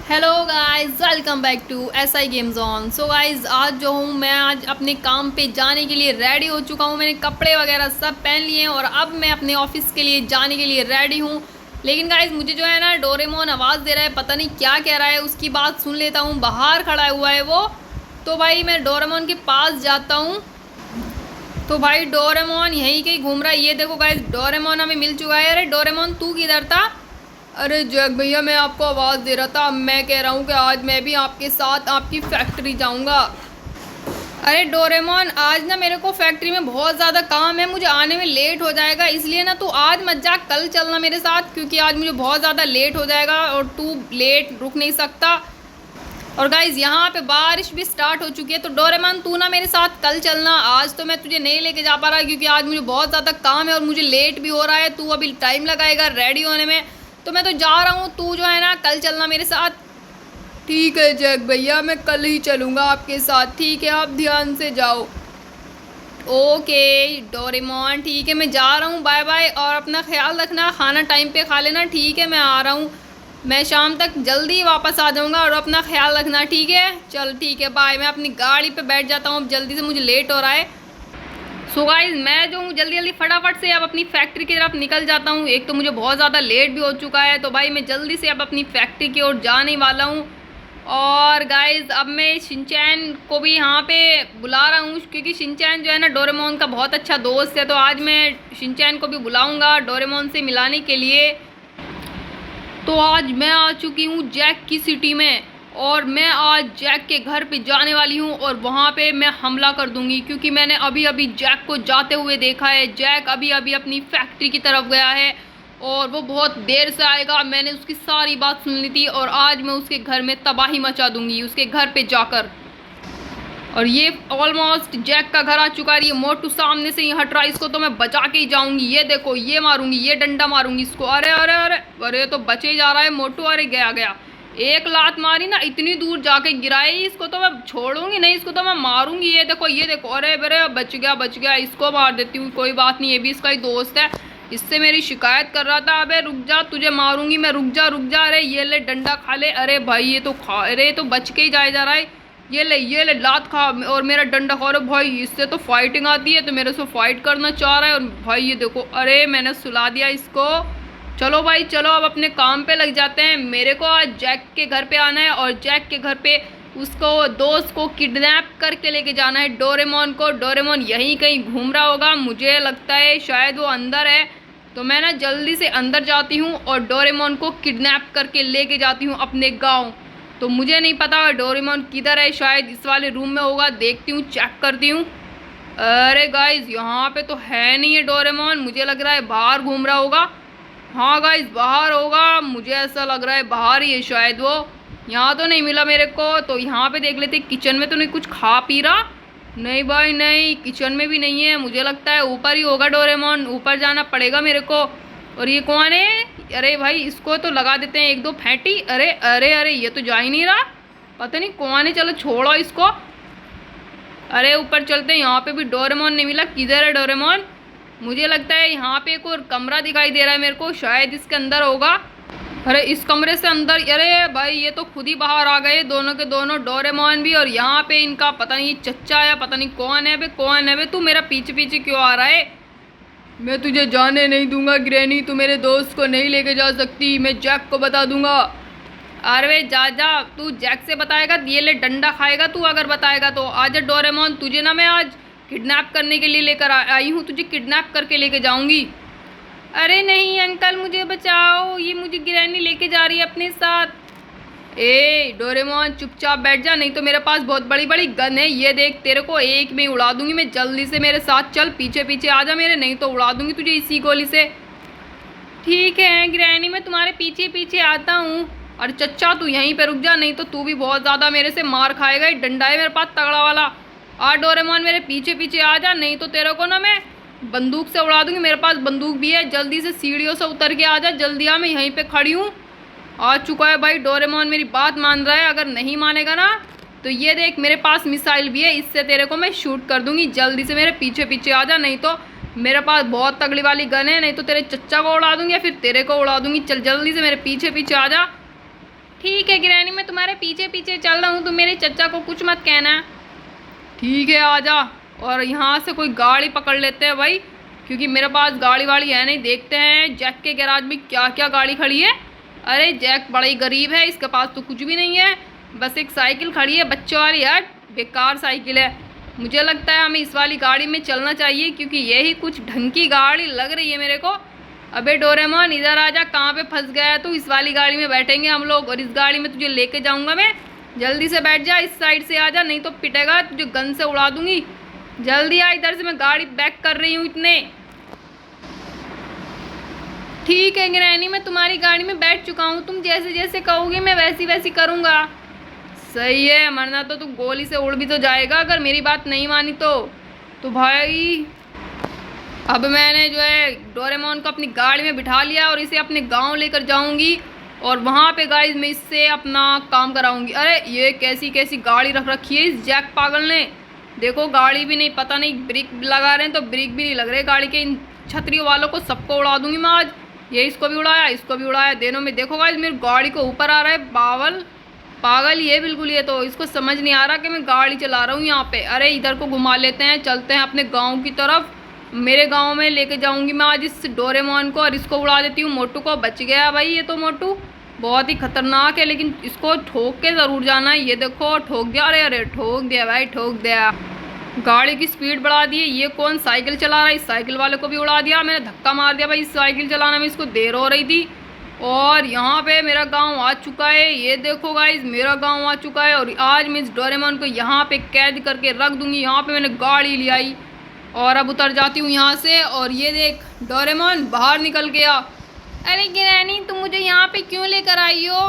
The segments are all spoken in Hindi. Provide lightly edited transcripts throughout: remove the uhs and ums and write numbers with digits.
Hello guys, welcome back to S I game zone. So guys, आज जो हूँ मैं आज अपने काम पे जाने के लिए रेडी हो चुका हूँ। मैंने कपड़े वगैरह सब पहन लिए हैं और अब मैं अपने ऑफिस के लिए जाने के लिए रेडी हूँ। लेकिन गाइस, मुझे जो है ना डोरेमोन आवाज़ दे रहा है, पता नहीं क्या कह रहा है। उसकी बात सुन लेता हूँ। बाहर खड़ा हुआ है वो। तो भाई मैं डोरेमोन के पास जाता हूँ। तो भाई डोरेमोन यहीं कहीं घूम रहा है। ये देखो गाइस, डोरेमोन हमें मिल चुका है। अरे डोरेमोन, तू किधर था? अरे जैक भैया, मैं आपको आवाज़ दे रहा था। मैं कह रहा हूँ कि आज मैं भी आपके साथ आपकी फैक्ट्री जाऊँगा। अरे डोरेमोन, आज ना मेरे को फैक्ट्री में बहुत ज़्यादा काम है, मुझे आने में लेट हो जाएगा। इसलिए ना तू आज मत जा, कल चलना मेरे साथ, क्योंकि आज मुझे बहुत ज़्यादा लेट हो जाएगा और तू लेट रुक नहीं सकता। और गाइज, यहाँ पे बारिश भी स्टार्ट हो चुकी है। तो डोरेमोन, तू ना मेरे साथ कल चलना। आज तो मैं तुझे नहीं लेके जा पा रहा, क्योंकि आज मुझे बहुत ज़्यादा काम है और मुझे लेट भी हो रहा है। तू अभी टाइम लगाएगा रेडी होने में, तो मैं तो जा रहा हूँ। तू जो है ना कल चलना मेरे साथ। ठीक है जैक भैया, मैं कल ही चलूँगा आपके साथ। ठीक है, आप ध्यान से जाओ। ओके डोरेमोन, ठीक है, मैं जा रहा हूँ। बाय बाय, और अपना ख्याल रखना, खाना टाइम पे खा लेना। ठीक है, मैं आ रहा हूँ। मैं शाम तक जल्दी वापस आ जाऊँगा, और अपना ख्याल रखना। ठीक है, चल ठीक है, बाय। मैं अपनी गाड़ी पे बैठ जाता हूँ अब जल्दी से, मुझे लेट हो रहा है। सो गाइज, मैं जो हूँ जल्दी जल्दी फटाफट से अब अपनी फैक्ट्री की तरफ निकल जाता हूँ। एक तो मुझे बहुत ज़्यादा लेट भी हो चुका है, तो भाई मैं जल्दी से अब अपनी फैक्ट्री की ओर जाने वाला हूँ। और गाइज, अब मैं शिनचैन को भी यहाँ पे बुला रहा हूँ, क्योंकि शिनचैन जो है ना डोरेमोन का बहुत अच्छा दोस्त है। तो आज मैं शिनचैन को भी बुलाऊँगा डोरेमोन से मिलाने के लिए। तो आज मैं आ चुकी हूँ जैक की सिटी में, और मैं आज जैक के घर पे जाने वाली हूँ और वहाँ पे मैं हमला कर दूँगी, क्योंकि मैंने अभी अभी जैक को जाते हुए देखा है। जैक अभी अभी अपनी फैक्ट्री की तरफ गया है और वो बहुत देर से आएगा। मैंने उसकी सारी बात सुन ली थी, और आज मैं उसके घर में तबाही मचा दूँगी उसके घर पे जाकर। और ये ऑलमोस्ट जैक का घर आ चुका है। ये मोटू सामने से ही हट रहा है, इसको तो मैं बचा के ही जाऊंगी। ये देखो, ये मारूंगी, ये डंडा मारूंगी इसको। अरे अरे अरे अरे, तो बचे ही जा रहा है मोटू। अरे गया गया, एक लात मारी ना, इतनी दूर जाके गिराई। इसको तो मैं छोड़ूंगी नहीं, इसको तो मैं मारूंगी। ये देखो ये देखो, अरे अरे बच गया बच गया, इसको मार देती हूँ। कोई बात नहीं, ये भी इसका ही दोस्त है, इससे मेरी शिकायत कर रहा था। अबे रुक जा, तुझे मारूंगी मैं, रुक जा रुक जा। अरे ये ले डंडा खा ले। अरे भाई ये तो खा, अरे तो बच के ही जाए जा रहा है। ये ले लात खा, और मेरा डंडा खा। रहे भाई, इससे तो फाइटिंग आती है, तो मेरे से फाइट करना चाह रहा है। और भाई ये देखो, अरे मैंने सुला दिया इसको। चलो भाई चलो, अब अपने काम पे लग जाते हैं। मेरे को आज जैक के घर पे आना है, और जैक के घर पे उसको दोस्त को किडनैप करके लेके जाना है, डोरेमोन को। डोरेमोन यहीं कहीं घूम रहा होगा, मुझे लगता है शायद वो अंदर है। तो मैं ना जल्दी से अंदर जाती हूँ और डोरेमोन को किडनैप करके लेके जाती हूँ अपने गाँव। तो मुझे नहीं पता डोरेमोन किधर है, शायद इस वाले रूम में होगा। देखती हूँ, चेक करती हूँ। अरे गाइज, यहाँ पे तो है नहीं है डोरेमोन, मुझे लग रहा है बाहर घूम रहा होगा। हाँ गाइज, बाहर होगा, मुझे ऐसा लग रहा है बाहर ही है शायद वो। यहाँ तो नहीं मिला मेरे को। तो यहाँ पे देख लेते, किचन में तो नहीं कुछ खा पी रहा। नहीं भाई नहीं, किचन में भी नहीं है। मुझे लगता है ऊपर ही होगा डोरेमोन, ऊपर जाना पड़ेगा मेरे को। और ये कौन है? अरे भाई, इसको तो लगा देते हैं एक दो फैंटी। अरे अरे अरे, ये तो जा ही नहीं रहा, पता नहीं कौन है। चलो छोड़ो इसको। अरे ऊपर चलते हैं, यहाँ पे भी डोरेमोन नहीं मिला। किधर है डोरेमोन? मुझे लगता है यहाँ पे एक और कमरा दिखाई दे रहा है मेरे को, शायद इसके अंदर होगा। अरे इस कमरे से अंदर, अरे भाई ये तो खुद ही बाहर आ गए दोनों के दोनों, डोरेमोन भी। और यहाँ पे इनका पता नहीं चच्चा या पता नहीं कौन है बे, कौन है बे? तू मेरा पीछे पीछे क्यों आ रहा है? मैं तुझे जाने नहीं दूंगा ग्रैनी, तू मेरे दोस्त को नहीं लेके जा सकती, मैं जैक को बता दूंगा। अरे जा जा, तू जैक से बताएगा? ये ले डंडा खाएगा तू अगर बताएगा तो। आजा डोरेमोन, तुझे ना मैं आज किडनैप करने के लिए लेकर आई हूँ, तुझे किडनैप करके लेके जाऊंगी। अरे नहीं अंकल, मुझे बचाओ, ये मुझे ग्रैनी लेके जा रही है अपने साथ। ए डोरेमोन, चुपचाप बैठ जा, नहीं तो मेरे पास बहुत बड़ी बड़ी गन है। ये देख, तेरे को एक में उड़ा दूंगी मैं। जल्दी से मेरे साथ चल, पीछे पीछे आ जा मेरे, नहीं तो उड़ा दूंगी तुझे इसी गोली से। ठीक है ग्रैनी, मैं तुम्हारे पीछे पीछे आता हूँ। और चच्चा तू यहीं पे रुक जा, नहीं तो तू भी बहुत ज़्यादा मेरे से मार खाएगा। डंडा है मेरे पास तगड़ा वाला। आ डोरेमोन, मेरे पीछे पीछे आ जा, नहीं तो तेरे को ना मैं बंदूक से उड़ा दूंगी। मेरे पास बंदूक भी है। जल्दी से सीढ़ियों से उतर के आ जा, जल्दी आ, मैं यहीं पे खड़ी हूँ। आ चुका है भाई डोरेमोन, मेरी बात मान रहा है। अगर नहीं मानेगा ना, तो ये देख, मेरे पास मिसाइल भी है, इससे तेरे को मैं शूट कर दूंगी। जल्दी से मेरे पीछे पीछे आ जा, नहीं तो मेरे पास बहुत तगड़ी वाली गन है, नहीं तो तेरे चच्चा को उड़ा दूंगी या फिर तेरे को उड़ा दूंगी। चल जल्दी से मेरे पीछे पीछे आ जा। ठीक ठीक है गिरैनी, मैं तुम्हारे पीछे पीछे चल रहा हूँ, तुम मेरे चचा को कुछ मत कहना। ठीक है आजा। और यहाँ से कोई गाड़ी पकड़ लेते हैं भाई, क्योंकि मेरे पास गाड़ी वाड़ी है नहीं। देखते हैं जैक के गैराज में क्या क्या गाड़ी खड़ी है। अरे जैक बड़ा ही गरीब है, इसके पास तो कुछ भी नहीं है, बस एक साइकिल खड़ी है बच्चों वाली यार, बेकार साइकिल है। मुझे लगता है हमें इस वाली गाड़ी में चलना चाहिए, क्योंकि यही कुछ ढंग की गाड़ी लग रही है मेरे को। अबे डोरेमोन इधर आजा, कहाँ पे फंस गया है तू? इस वाली गाड़ी में बैठेंगे हम लोग और इस गाड़ी में तुझे लेके जाऊंगा मैं। जल्दी से बैठ जा, इस साइड से आजा, नहीं तो पिटेगा, तुझे गन से उड़ा दूंगी। जल्दी आ इधर से, मैं गाड़ी बैक कर रही हूँ इतने। ठीक है गिरैनी, मैं तुम्हारी गाड़ी में बैठ चुका हूँ, तुम जैसे जैसे कहोगे मैं वैसी वैसी करूँगा। सही है, मरना तो तू गोली से उड़ भी तो जाएगा अगर मेरी बात नहीं मानी तो भाई अब मैंने जो है डोरेमोन को अपनी गाड़ी में बिठा लिया और इसे अपने गांव लेकर जाऊंगी और वहाँ पे गाइस मैं इससे अपना काम कराऊंगी। अरे ये कैसी कैसी गाड़ी रख रखी है इस जैक पागल ने। देखो गाड़ी भी नहीं, पता नहीं ब्रेक लगा रहे हैं तो ब्रेक भी नहीं लग रहे गाड़ी के। इन छतरियों वालों को सबको उड़ा दूंगी मैं आज। ये इसको भी उड़ाया, इसको भी उड़ाया, दोनों में। देखो गाइस मेरी गाड़ी को ऊपर आ रहा है पागल ये बिल्कुल। ये तो इसको समझ नहीं आ रहा कि मैं गाड़ी चला रहा हूँ यहाँ पे। अरे इधर को घुमा लेते हैं, चलते हैं अपने गाँव की तरफ। मेरे गांव में लेके जाऊंगी मैं आज इस डोरेमोन को और इसको उड़ा देती हूँ। मोटू को बच गया भाई, ये तो मोटू बहुत ही खतरनाक है, लेकिन इसको ठोक के ज़रूर जाना है। ये देखो ठोक दिया, अरे ठोक दिया भाई, ठोक दिया। गाड़ी की स्पीड बढ़ा दी है। ये कौन साइकिल चला रहा है? इस साइकिल वाले को भी उड़ा दिया मैंने, धक्का मार दिया भाई। इस साइकिल चलाने में इसको देर हो रही थी। और यहाँ पे मेरा गाँव आ चुका है। ये देखो गाइज मेरा गाँव आ चुका है और आज मैं इस डोरेमोन को यहाँ पे कैद करके रख दूँगी। यहाँ पे मैंने गाड़ी ले आई और अब उतर जाती हूँ यहाँ से। और ये देख डोरेमोन बाहर निकल गया। अरे गिरैनी तुम मुझे यहाँ पे क्यों लेकर आई हो?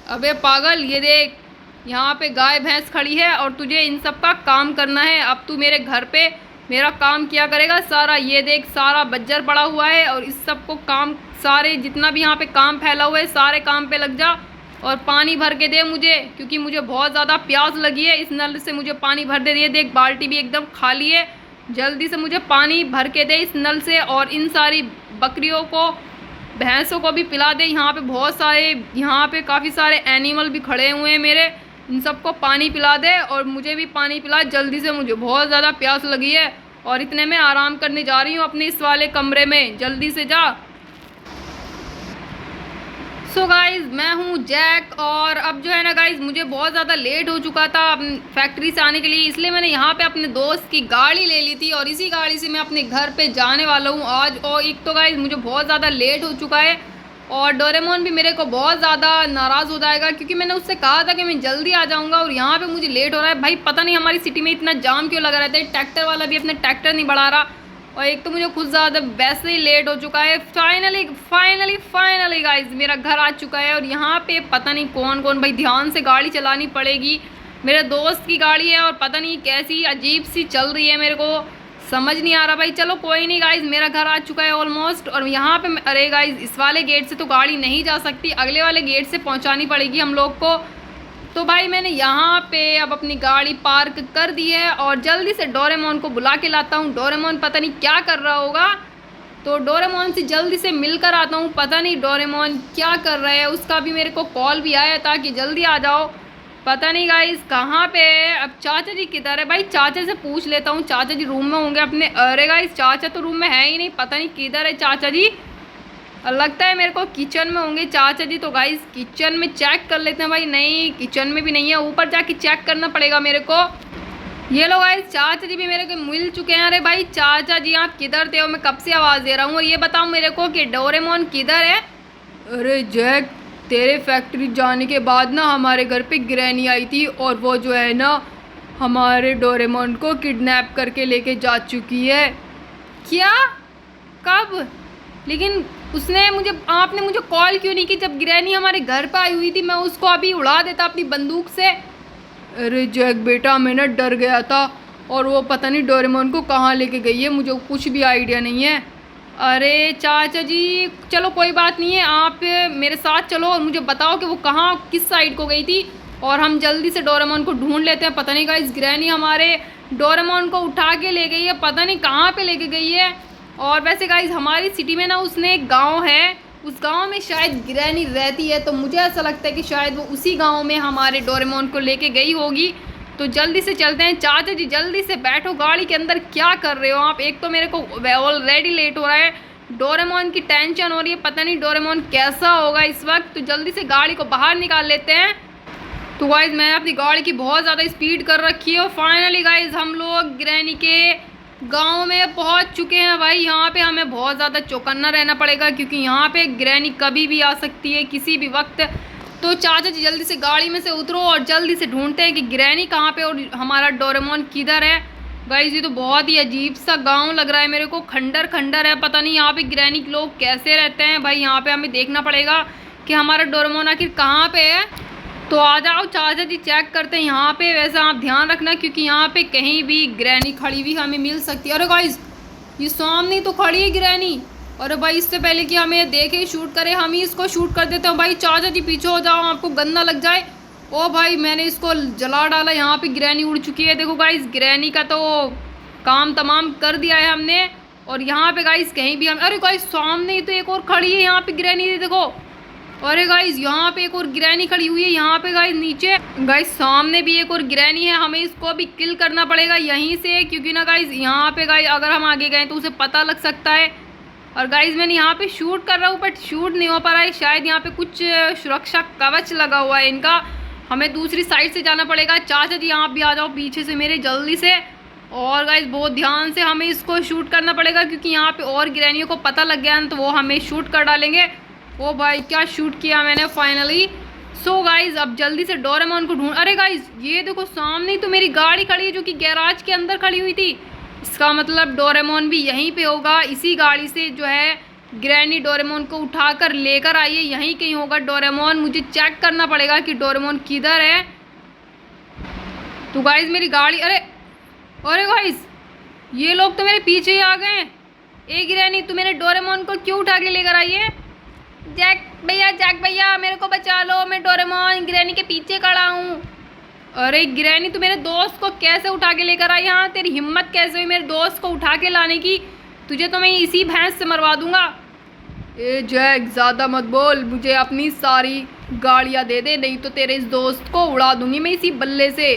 अबे पागल, ये देख यहाँ पे गाय भैंस खड़ी है और तुझे इन सब का काम करना है। अब तू मेरे घर पे मेरा काम किया करेगा सारा। ये देख सारा बज्जर पड़ा हुआ है और इस सब को काम, सारे जितना भी यहाँ पे काम फैला हुआ है सारे काम पे लग जा और पानी भर के दे मुझे, क्योंकि मुझे बहुत ज़्यादा प्यास लगी है। इस नल से मुझे पानी भर दे। ये देख बाल्टी भी एकदम खाली है, जल्दी से मुझे पानी भर के दे इस नल से। और इन सारी बकरियों को, भैंसों को भी पिला दे। यहाँ पे बहुत सारे, यहाँ पे काफ़ी सारे एनिमल भी खड़े हुए हैं मेरे, इन सबको पानी पिला दे और मुझे भी पानी पिला जल्दी से, मुझे बहुत ज़्यादा प्यास लगी है। और इतने में आराम करने जा रही हूँ अपने इस वाले कमरे में, जल्दी से जा। सो गाइज़ मैं हूँ जैक और अब जो है ना गाइज़ मुझे बहुत ज़्यादा लेट हो चुका था फैक्ट्री से आने के लिए, इसलिए मैंने यहाँ पे अपने दोस्त की गाड़ी ले ली थी और इसी गाड़ी से मैं अपने घर पे जाने वाला हूँ आज। और एक तो गाइज़ मुझे बहुत ज़्यादा लेट हो चुका है और डोरेमोन भी मेरे को बहुत ज़्यादा नाराज़ हो जाएगा, क्योंकि मैंने उससे कहा था कि मैं जल्दी आ जाऊँगा और यहाँ पर मुझे लेट हो रहा है। भाई पता नहीं हमारी सिटी में इतना जाम क्यों लगा रहता है, ट्रैक्टर वाला भी अपने ट्रैक्टर नहीं बढ़ा रहा और एक तो मुझे खुद ज़्यादा वैसे ही लेट हो चुका है। फाइनली गाइज मेरा घर आ चुका है और यहाँ पे पता नहीं कौन कौन, भाई ध्यान से गाड़ी चलानी पड़ेगी। मेरे दोस्त की गाड़ी है और पता नहीं कैसी अजीब सी चल रही है, मेरे को समझ नहीं आ रहा। भाई चलो कोई नहीं गाइज, मेरा घर आ चुका है ऑलमोस्ट। और यहाँ पे अरे गाइज इस वाले गेट से तो गाड़ी नहीं जा सकती, अगले वाले गेट से पहुँचानी पड़ेगी हम लोग को। तो भाई मैंने यहाँ पे अब अपनी गाड़ी पार्क कर दी है और जल्दी से डोरेमोन को बुला के लाता हूँ। डोरेमोन पता नहीं क्या कर रहा होगा, तो डोरेमोन से जल्दी से मिलकर आता हूँ। पता नहीं डोरेमोन क्या कर रहा है, उसका भी मेरे को कॉल भी आया था कि जल्दी आ जाओ। पता नहीं गाइस कहाँ पे है। अब चाचा जी किधर है? भाई चाचा से पूछ लेता हूँ, चाचा जी रूम में होंगे अपने। अरे गाइस चाचा तो रूम में है ही नहीं, पता नहीं किधर है चाचा जी। लगता है मेरे को किचन में होंगे चाचा जी। तो गाइस किचन में चेक कर लेते हैं। भाई नहीं, किचन में भी नहीं है, ऊपर जाके चेक करना पड़ेगा मेरे को। ये लो गाइस चाचा जी भी मेरे को मिल चुके हैं। अरे भाई चाचा जी आप किधर थे? मैं कब से आवाज़ दे रहा हूँ। और ये बताओ मेरे को कि डोरेमोन किधर है? अरे जैक तेरे फैक्ट्री जाने के बाद ना हमारे घर पे गिरैनी आई थी और वो जो है ना हमारे डोरेमोन को किडनैप करके लेके जा चुकी है। क्या? कब? लेकिन आपने मुझे कॉल क्यों नहीं की जब गिरैनी हमारे घर पे आई हुई थी? मैं उसको अभी उड़ा देता अपनी बंदूक से। अरे जैक बेटा मैं ना डर गया था और वो पता नहीं डोरेमोन को कहाँ लेके गई है, मुझे कुछ भी आइडिया नहीं है। अरे चाचा जी चलो कोई बात नहीं है, आप मेरे साथ चलो और मुझे बताओ कि वो कहाँ किस साइड को गई थी और हम जल्दी से डोरेमोन को ढूंढ लेते हैं। पता नहीं गाइस गिरैनी हमारे डोरेमोन को उठा के ले गई है, पता नहीं कहाँ पे लेके गई है। और वैसे गाइस हमारी सिटी में ना उसने एक गांव है, उस गांव में शायद ग्रैनी रहती है, तो मुझे ऐसा लगता है कि शायद वो उसी गांव में हमारे डोरेमोन को लेके गई होगी। तो जल्दी से चलते हैं। चाचा जी जल्दी से बैठो गाड़ी के अंदर, क्या कर रहे हो आप? एक तो मेरे को ऑलरेडी लेट हो रहा है, डोरेमोन की टेंशन हो रही है, पता नहीं डोरेमोन कैसा होगा इस वक्त। तो जल्दी से गाड़ी को बाहर निकाल लेते हैं। तो गाइज मैंने अपनी गाड़ी की बहुत ज़्यादा स्पीड कर रखी है और फाइनली गाइज हम लोग ग्रैनी के गांव में पहुंच चुके हैं। भाई यहाँ पे हमें बहुत ज़्यादा चौकन्ना रहना पड़ेगा, क्योंकि यहाँ पे ग्रैनी कभी भी आ सकती है, किसी भी वक्त। तो चाचा जी जल्दी से गाड़ी में से उतरो और जल्दी से ढूंढते हैं कि ग्रैनी कहाँ पे और हमारा डोरेमोन किधर है। गाइज ये तो बहुत ही अजीब सा गांव लग रहा है मेरे को, खंडर खंडर है, पता नहीं यहाँ पे ग्रैनी के लोग कैसे रहते हैं। भाई यहाँ पे हमें देखना पड़ेगा कि हमारा डोरेमोन आखिर कहाँ पे है। तो आ जाओ चाचा जी चेक करते हैं यहाँ पे। वैसे आप ध्यान रखना, क्योंकि यहाँ पे कहीं भी ग्रैनी खड़ी हुई हमें मिल सकती है। अरे गाइज ये सामने तो खड़ी है ग्रैनी। अरे भाई इससे पहले कि हमें देखे शूट करे, हम ही इसको शूट कर देते हैं। भाई चाचा जी पीछे हो जाओ, आपको गंदा लग जाए। ओ भाई मैंने इसको जला डाला, यहाँ पे ग्रैनी उड़ चुकी है। देखो गाइज ग्रैनी का तो काम तमाम कर दिया है हमने। और यहाँ पे गाइज कहीं भी हम, अरे गाइज सामने ही तो एक और खड़ी है यहाँ पे ग्रैनी, देखो। अरे गाइज यहाँ पे एक और ग्रैनी खड़ी हुई है, यहाँ पे गाइज नीचे गाइज सामने भी एक और ग्रैनी है। हमें इसको भी किल करना पड़ेगा यहीं से, क्योंकि ना गाइज यहाँ पे गाइज अगर हम आगे गए तो उसे पता लग सकता है। और गाइज मैंने यहाँ पे शूट कर रहा हूँ बट शूट नहीं हो पा रहा है, शायद यहाँ पे कुछ सुरक्षा कवच लगा हुआ है इनका। हमें दूसरी साइड से जाना पड़ेगा। चाचा जी आप भी आ जाओ पीछे से मेरे जल्दी से। और गाइज बहुत ध्यान से हमें इसको शूट करना पड़ेगा, क्योंकि यहाँ पे और ग्रैनियों को पता लग गया ना तो वो हमें शूट कर डालेंगे। ओ भाई क्या शूट किया मैंने फाइनली। सो गाइज अब जल्दी से डोरेमोन को ढूंढ। अरे गाइज ये देखो सामने ही तो मेरी गाड़ी खड़ी है, जो कि गैराज के अंदर खड़ी हुई थी। इसका मतलब डोरेमोन भी यहीं पे होगा। इसी गाड़ी से जो है ग्रैनी डोरेमोन को उठाकर लेकर आई है, यहीं कहीं होगा डोरेमोन। मुझे चेक करना पड़ेगा कि डोरेमोन किधर है। तो गाइज मेरी गाड़ी, अरे अरे गाइज ये लोग तो मेरे पीछे ही आ गए। ए ग्रैनी तू मेरे डोरेमोन को क्यों उठा के लेकर आई है? जैक भैया मेरे को बचा लो, मैं डोरेमोन ग्रैनी के पीछे खड़ा हूँ। अरे ग्रैनी तू मेरे दोस्त को कैसे उठा के लेकर आई? हाँ तेरी हिम्मत कैसे हुई मेरे दोस्त को उठा के लाने की? तुझे तो मैं इसी भैंस से मरवा दूंगा। ए जैक ज़्यादा मत बोल, मुझे अपनी सारी गाड़ियाँ दे दे, नहीं तो तेरे इस दोस्त को उड़ा दूंगी मैं इसी बल्ले से।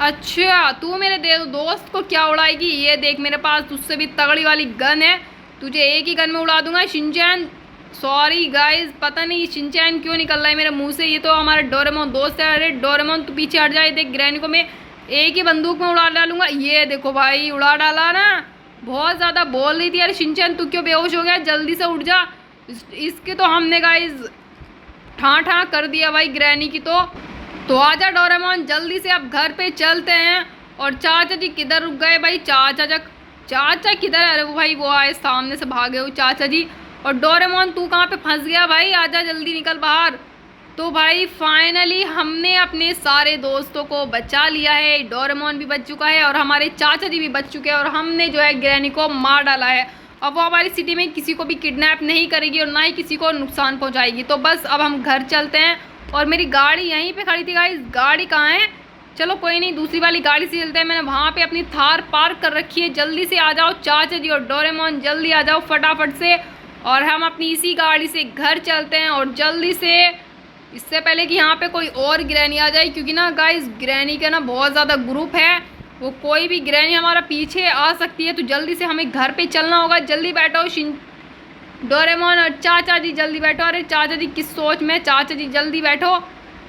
अच्छा तू मेरे दोस्त को क्या उड़ाएगी? ये देख मेरे पास तुझसे भी तगड़ी वाली गन है, तुझे एक ही गन में उड़ा दूंगा। शिनचैन, सॉरी गाइज पता नहीं शिनचैन क्यों निकल रहा है मेरे मुंह से, ये तो हमारा डोरेमोन दोस्त है। अरे डोरेमोन तू पीछे हट जाए, देख ग्रैनी को मैं एक ही बंदूक में उड़ा डालूंगा। ये देखो भाई उड़ा डाला ना, बहुत ज़्यादा बोल रही थी। अरे शिनचैन तू क्यों बेहोश हो गया? जल्दी से उठ जा। इसके तो हमने गाइज ठाँ कर दिया भाई ग्रैनी की। तो आजा डोरेमोन जल्दी से अब घर पे चलते हैं। और चाचा जी किधर रुक गए भाई? चाचा किधर है? अरे वो भाई वो आए सामने से भागे हो चाचा जी। और डोरेमोन तू कहाँ पे फंस गया भाई? आजा जल्दी निकल बाहर। तो भाई फाइनली हमने अपने सारे दोस्तों को बचा लिया है। डोरेमोन भी बच चुका है और हमारे चाचा जी भी बच चुके हैं, और हमने जो है ग्रैनी को मार डाला है। अब वो हमारी सिटी में किसी को भी किडनैप नहीं करेगी और ना ही किसी को नुकसान पहुँचाएगी। तो बस अब हम घर चलते हैं। और मेरी गाड़ी यहीं पे खड़ी थी गाइस, गाड़ी कहाँ है? चलो कोई नहीं, दूसरी वाली गाड़ी से चलते हैं। मैंने वहाँ पे अपनी थार पार्क कर रखी है। जल्दी से आ जाओ चाचा जी और डोरेमोन, जल्दी आ जाओ फटाफट से। और हम अपनी इसी गाड़ी से घर चलते हैं। और जल्दी से, इससे पहले कि यहाँ पे कोई और ग्रैनी आ जाए, क्योंकि ना गाइस ग्रैनी का ना बहुत ज़्यादा ग्रुप है, वो कोई भी ग्रैनी हमारा पीछे आ सकती है। तो जल्दी से हमें घर पे चलना होगा। जल्दी बैठो डोरेमोन और चाचा जी जल्दी बैठो। अरे चाचा जी किस सोच में? चाचा जी जल्दी बैठो।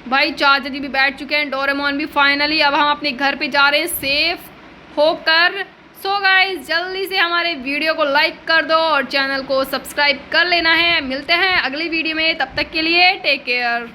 भाई चाचा जी भी बैठ चुके हैं, डोरेमोन भी। फाइनली अब हम अपने घर पे जा रहे हैं सेफ होकर। सो गाइस जल्दी से हमारे वीडियो को लाइक कर दो और चैनल को सब्सक्राइब कर लेना है। मिलते हैं अगली वीडियो में, तब तक के लिए टेक केयर।